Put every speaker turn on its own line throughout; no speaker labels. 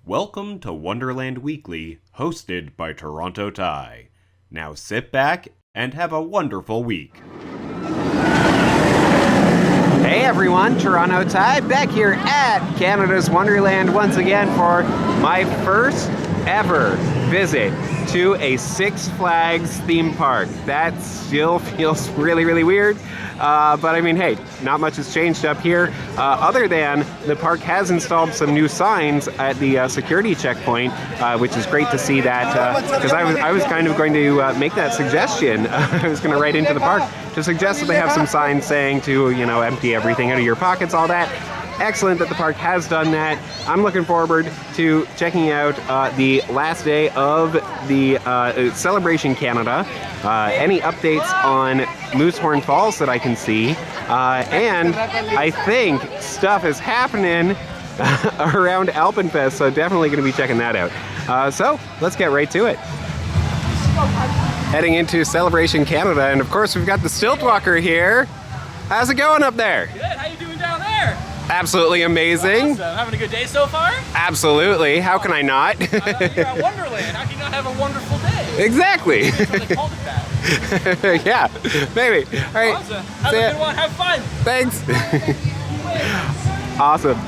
Welcome to Wonderland Weekly, hosted by Toronto Ty. Now sit back and have a wonderful week.
Hey everyone, Toronto Ty back here at Canada's Wonderland once again for my first ever visit to a Six Flags theme park. That still feels really weird, but I mean, hey, not much has changed up here, other than the park has installed some new signs at the security checkpoint, which is great to see that, because I was kind of going to make that suggestion. I was going to write into the park to suggest that they have some signs saying to, you know, empty everything out of your pockets, all that. Excellent that the park has done that. I'm looking forward to checking out the last day of the Celebration Canada. Any updates on Moosehorn Falls that I can see. And I think stuff is happening around AlpenFest, so definitely going to be checking that out. So let's get right to it. Heading into Celebration Canada, and of course we've got the Stilt Walker here. How's it going up there?
Good, how you doing down there?
Absolutely amazing.
Awesome. Having a good day so far?
Absolutely. How can I not?
You're at Wonderland. How can you not have a wonderful day?
Exactly.
So they called it that.
Yeah, maybe. All right.
Awesome. Have a good one. Have fun.
Thanks. Awesome.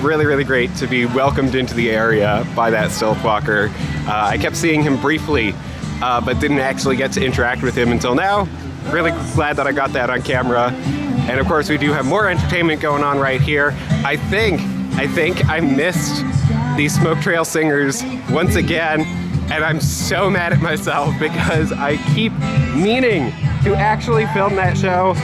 Really great to be welcomed into the area by that Stilt Walker. I kept seeing him briefly, but didn't actually get to interact with him until now. Really glad that I got that on camera. And of course we do have more entertainment going on right here. I think I missed the Smoke Trail singers once again, and I'm so mad at myself because I keep meaning to actually film that show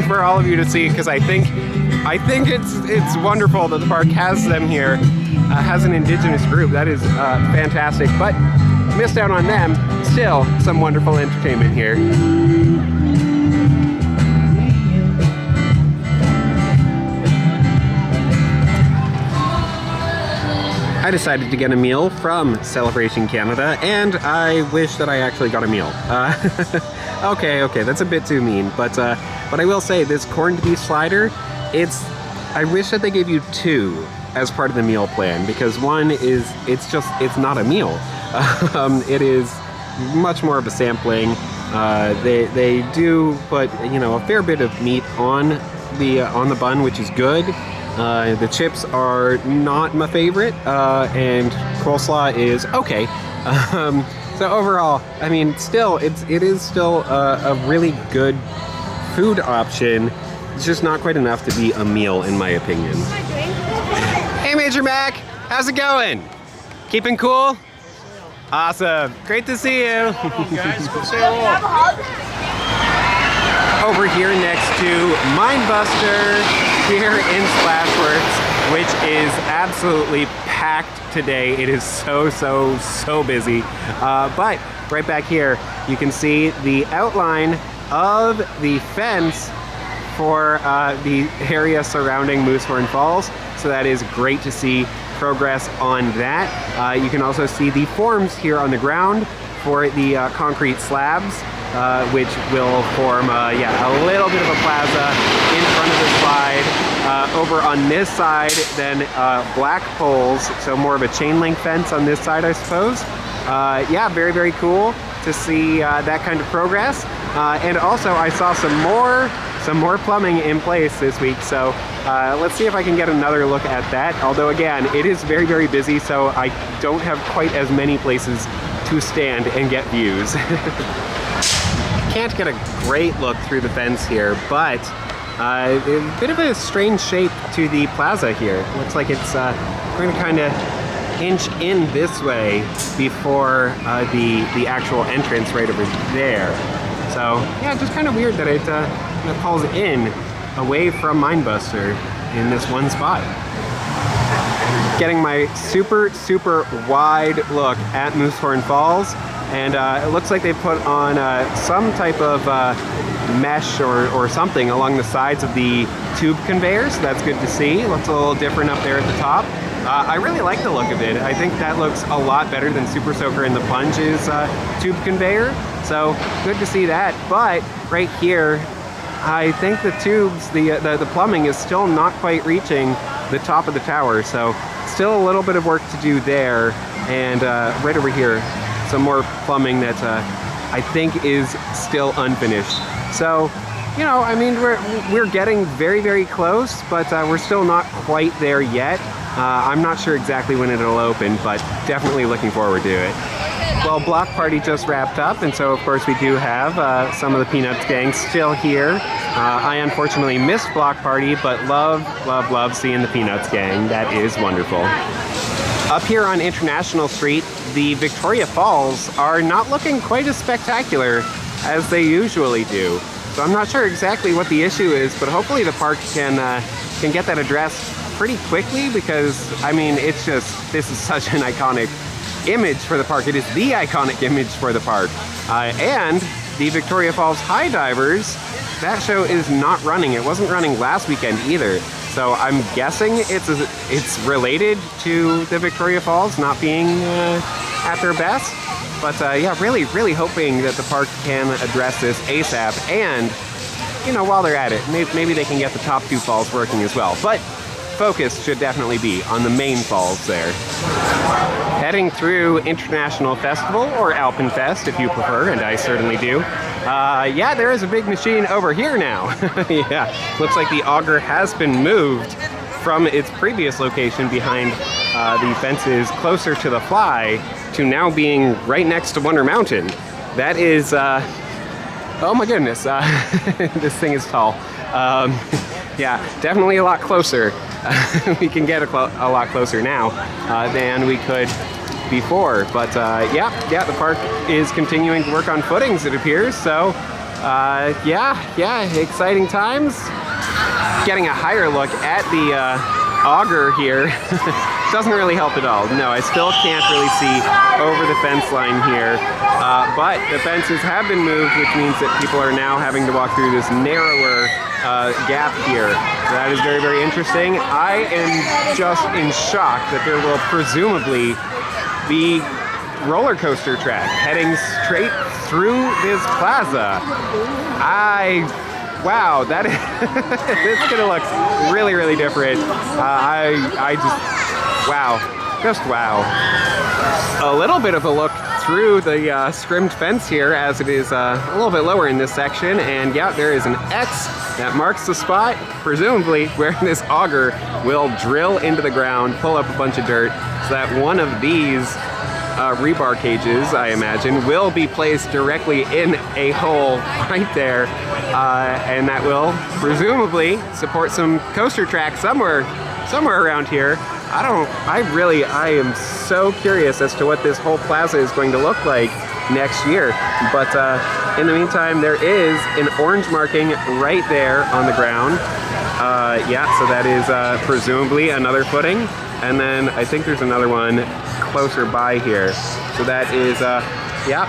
for all of you to see, because I think it's wonderful that the park has them here, has an Indigenous group. That is fantastic, but missed out on them. Still some wonderful entertainment here. I decided to get a meal from Celebration Canada, and I wish that I actually got a meal. Okay, that's a bit too mean, but I will say this corned beef slider, I wish that they gave you two as part of the meal plan, because one is, it's not a meal. It is much more of a sampling. They do put, you know, a fair bit of meat on the bun, which is good. The chips are not my favorite, and coleslaw is okay. So overall, I mean, still, it is still a really good food option. It's just not quite enough to be a meal, in my opinion. Hey, Major Mac, how's it going? Keeping cool? Awesome, great to see you.
Guys, go say hello.
Over here next to Mindbuster here in Splashworks, which is absolutely packed today. It is so busy. But right back here, you can see the outline of the fence for the area surrounding Moosehorn Falls. So that is great to see progress on that. You can also see the forms here on the ground for the concrete slabs, which will form a little bit of a plaza in front of the slide. Over on this side, then black poles, so more of a chain link fence on this side, I suppose. Yeah, very cool to see that kind of progress. And also I saw some more plumbing in place this week, so let's see if I can get another look at that. Although again, it is very busy, so I don't have quite as many places to stand and get views. Can't get a great look through the fence here, but a bit of a strange shape to the plaza here. Looks like it's going to kind of inch in this way before the actual entrance right over there. So yeah, just kind of weird that it pulls in away from Mindbuster in this one spot. Getting my super wide look at Moosehorn Falls, and it looks like they put on some type of mesh or something along the sides of the tube conveyors. So that's good to see. Looks a little different up there at the top. I really like the look of it. I think that looks a lot better than Super Soaker and the Plunge's tube conveyor. So good to see that. But right here, I think the tubes, the plumbing is still not quite reaching the top of the tower. So still a little bit of work to do there, and right over here, some more plumbing that I think is still unfinished. So, you know, I mean, we're getting very, very close, but we're still not quite there yet. I'm not sure exactly when it'll open, but definitely looking forward to it. Well, Block Party just wrapped up, and so of course we do have some of the Peanuts gang still here. I unfortunately missed Block Party, but love, love, love seeing the Peanuts gang. That is wonderful. Up here on International Street, the Victoria Falls are not looking quite as spectacular as they usually do. So I'm not sure exactly what the issue is, but hopefully the park can get that addressed pretty quickly, because I mean, it's just, this is such an iconic image for the park. It is the iconic image for the park. And the Victoria Falls High Divers, that show is not running. It wasn't running last weekend either. So I'm guessing it's related to the Victoria Falls not being at their best. But yeah, really, really hoping that the park can address this ASAP. And, you know, while they're at it, maybe they can get the top 2 falls working as well. But focus should definitely be on the main falls there. Heading through International Festival, or AlpenFest if you prefer, and I certainly do. Yeah, there is a big machine over here now. Yeah, looks like the auger has been moved from its previous location behind the fences closer to the fly to now being right next to Wonder Mountain. That is, oh my goodness, this thing is tall. Yeah, definitely a lot closer. We can get a lot closer now than we could before. But yeah, the park is continuing to work on footings, it appears. So yeah, exciting times. Getting a higher look at the auger here doesn't really help at all. No, I still can't really see over the fence line here. But the fences have been moved, which means that people are now having to walk through this narrower gap here. So that is very, very interesting. I am just in shock that there will presumably be roller coaster track heading straight through this plaza. Wow, that is it's gonna look really, really different. I just, wow. A little bit of a look through the scrimmed fence here, as it is a little bit lower in this section, and yeah, there is an X that marks the spot, presumably where this auger will drill into the ground, pull up a bunch of dirt, so that one of these rebar cages, I imagine, will be placed directly in a hole right there, and that will presumably support some coaster track somewhere around here. I am so curious as to what this whole plaza is going to look like next year. But in the meantime, there is an orange marking right there on the ground. Yeah, so that is presumably another footing. And then I think there's another one closer by here. So that is, yep,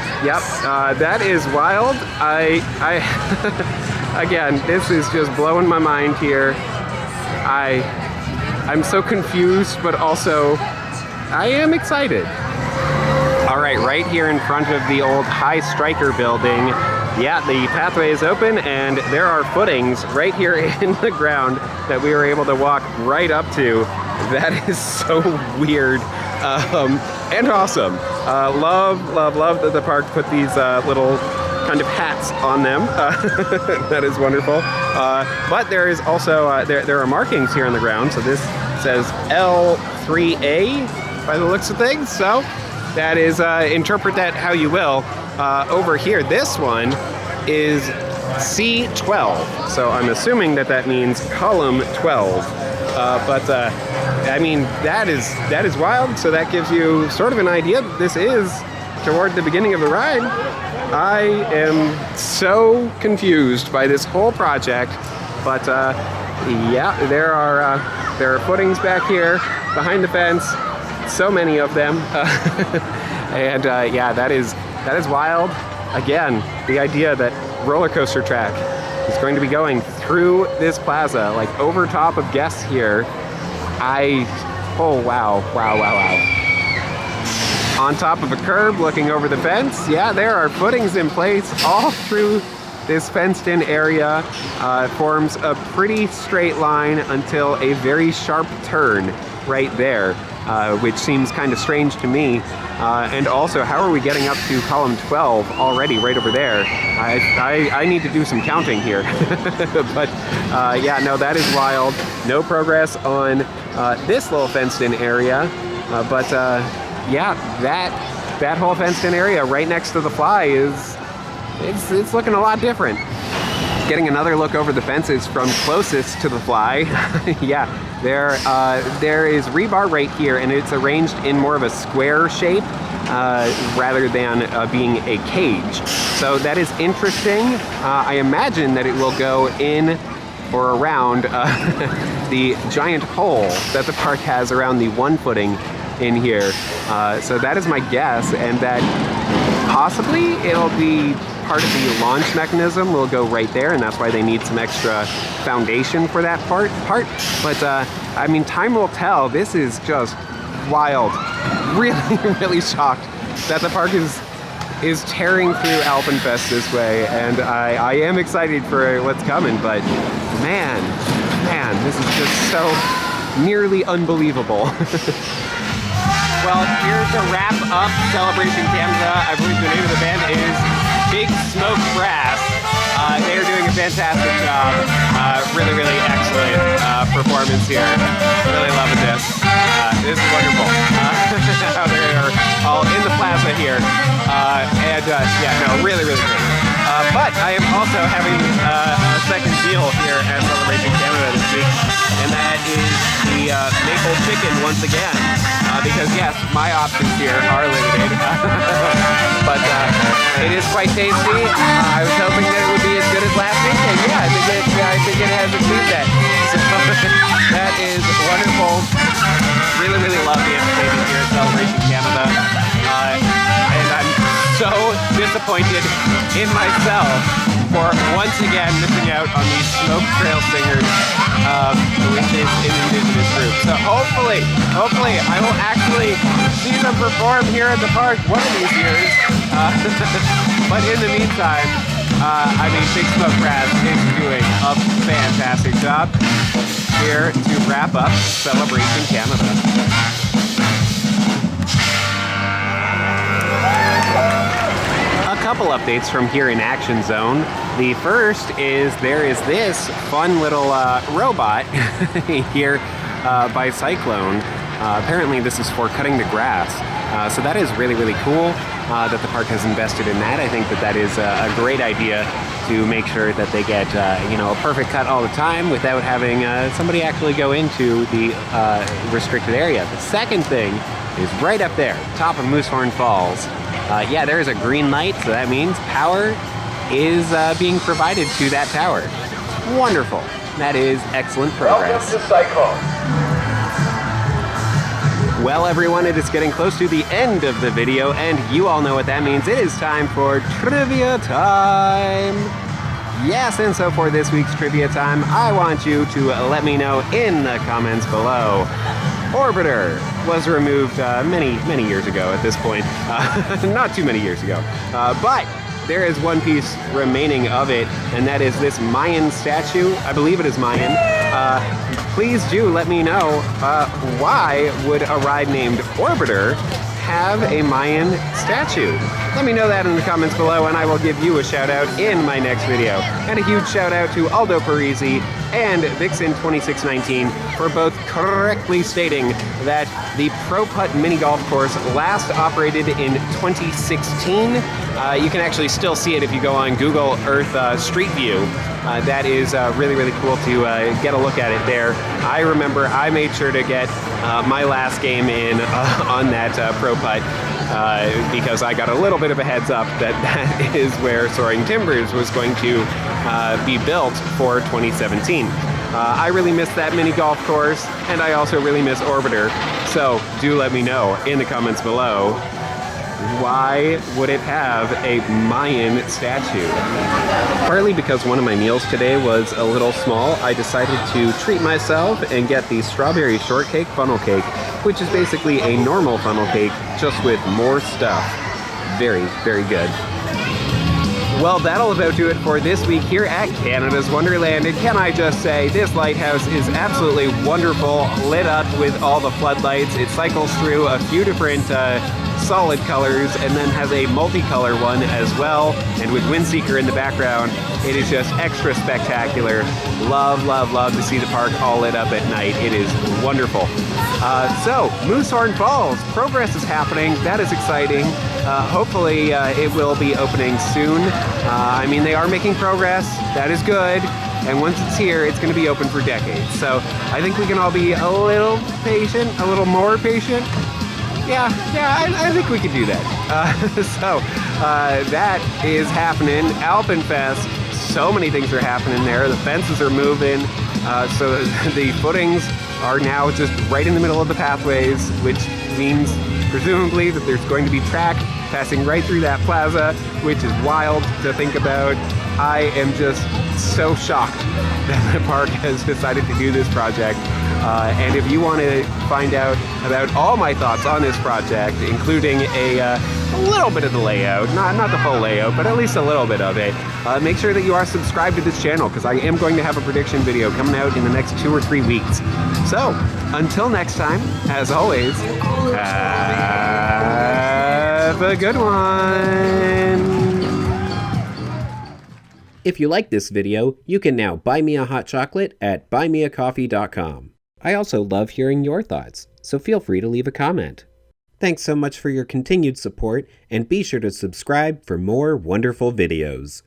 that is wild. Again, this is just blowing my mind here. I'm so confused, but also I am excited. All right, right here in front of the old High Striker building, yeah, the pathway is open and there are footings right here in the ground that we were able to walk right up to. That is so weird and awesome. Love that the park put these little kind of hats on them. That is wonderful. But there is also, there are markings here on the ground. So this says L3A by the looks of things. So that is, interpret that how you will. Over here, this one is C12. So I'm assuming that means column 12. But I mean, that is wild. So that gives you sort of an idea that this is toward the beginning of the ride. I am so confused by this whole project, but yeah, there are footings back here behind the fence, so many of them, and yeah, that is wild. Again, the idea that roller coaster track is going to be going through this plaza, like over top of guests here. Oh wow. On top of a curb looking over the fence, yeah, there are footings in place all through this fenced-in area. Forms a pretty straight line until a very sharp turn right there. which seems kind of strange to me. And also, how are we getting up to column 12 already, right over there? I need to do some counting here. But yeah, no, that is wild. No progress on this little fenced-in area. But yeah, that whole fenced-in area right next to the fly it's looking a lot different. Getting another look over the fences from closest to the fly. Yeah, there is rebar right here, and it's arranged in more of a square shape rather than being a cage. So that is interesting. I imagine that it will go in or around the giant hole that the park has around the one footing in here. So that is my guess, and that possibly it'll be part of the launch mechanism will go right there, and that's why they need some extra foundation for that part. But I mean, time will tell. This is just wild. Really, really shocked that the park is tearing through AlpenFest this way, and I am excited for what's coming. But man, this is just so nearly unbelievable. Well, here's to wrap up Celebration Canada. I believe the name of the band is Big Smoke Brass. They are doing a fantastic job. Really, really excellent performance here. Really loving this. This is wonderful. How they are all in the plaza here. And yeah, no, really, really great. But I am also having a second meal here at Celebration Canada this week, and that is the maple chicken once again. Because yes, my options here are limited, but it is quite tasty. I was hoping that it would be as good as last week, and yeah, I think it has achieved that. So that is wonderful. Really, really love the entertainment here at Celebration Canada, and I'm so disappointed in myself for once again missing out on the Smoke Trail Singers, which is an Indigenous group. So hopefully I will actually see them perform here at the park one of these years. But in the meantime, I mean, Big Smoke Brass is doing a fantastic job here to wrap up Celebration Canada. A couple updates from here in Action Zone. The first is there is this fun little robot here by Cyclone. Apparently this is for cutting the grass. So that is really, really cool that the park has invested in that. I think that is a great idea to make sure that they get a perfect cut all the time without having somebody actually go into the restricted area. The second thing is right up there, top of Moosehorn Falls. Yeah, there is a green light, so that means power is being provided to that tower. Wonderful. That is excellent progress.
Welcome to Cyclone.
Well, everyone, it is getting close to the end of the video, and you all know what that means. It is time for trivia time. Yes, and so for this week's trivia time, I want you to let me know in the comments below. Orbiter was removed many years ago at this point. Not too many years ago. But there is one piece remaining of it, and that is this Mayan statue. I believe it is Mayan. Please do let me know why would a ride named Orbiter have a Mayan statue? Let me know that in the comments below, and I will give you a shout out in my next video. And a huge shout out to Aldo Parisi and Vixen2619 for both correctly stating that the Pro Putt mini golf course last operated in 2016. You can actually still see it if you go on Google Earth Street View. That is really, really cool to get a look at it there. I remember I made sure to get my last game in on that Pro Putt because I got a little bit of a heads up that is where Soaring Timbers was going to be built for 2017. I really miss that mini golf course, and I also really miss Orbiter. So do let me know in the comments below, why would it have a Mayan statue? Partly because one of my meals today was a little small, I decided to treat myself and get the strawberry shortcake funnel cake, which is basically a normal funnel cake, just with more stuff. Very, very good. Well, that'll about do it for this week here at Canada's Wonderland. And can I just say, this lighthouse is absolutely wonderful, lit up with all the floodlights. It cycles through a few different solid colors and then has a multicolor one as well. And with Windseeker in the background, it is just extra spectacular. Love, love, love to see the park all lit up at night. It is wonderful. So, Moosehorn Falls, progress is happening. That is exciting. Hopefully it will be opening soon. I mean, they are making progress. That is good. And once it's here, it's going to be open for decades. So I think we can all be a little patient, a little more patient. Yeah, I think we can do that. So that is happening. AlpenFest. So many things are happening there. The fences are moving. So the footings are now just right in the middle of the pathways, which means presumably that there's going to be track passing right through that plaza, which is wild to think about. I am just so shocked that the park has decided to do this project. And if you want to find out about all my thoughts on this project, including a little bit of the layout, not the full layout, but at least a little bit of it, make sure that you are subscribed to this channel, because I am going to have a prediction video coming out in the next 2 or 3 weeks. So, until next time, as always, have a good one!
If you like this video, you can now buy me a hot chocolate at buymeacoffee.com. I also love hearing your thoughts, so feel free to leave a comment. Thanks so much for your continued support, and be sure to subscribe for more wonderful videos.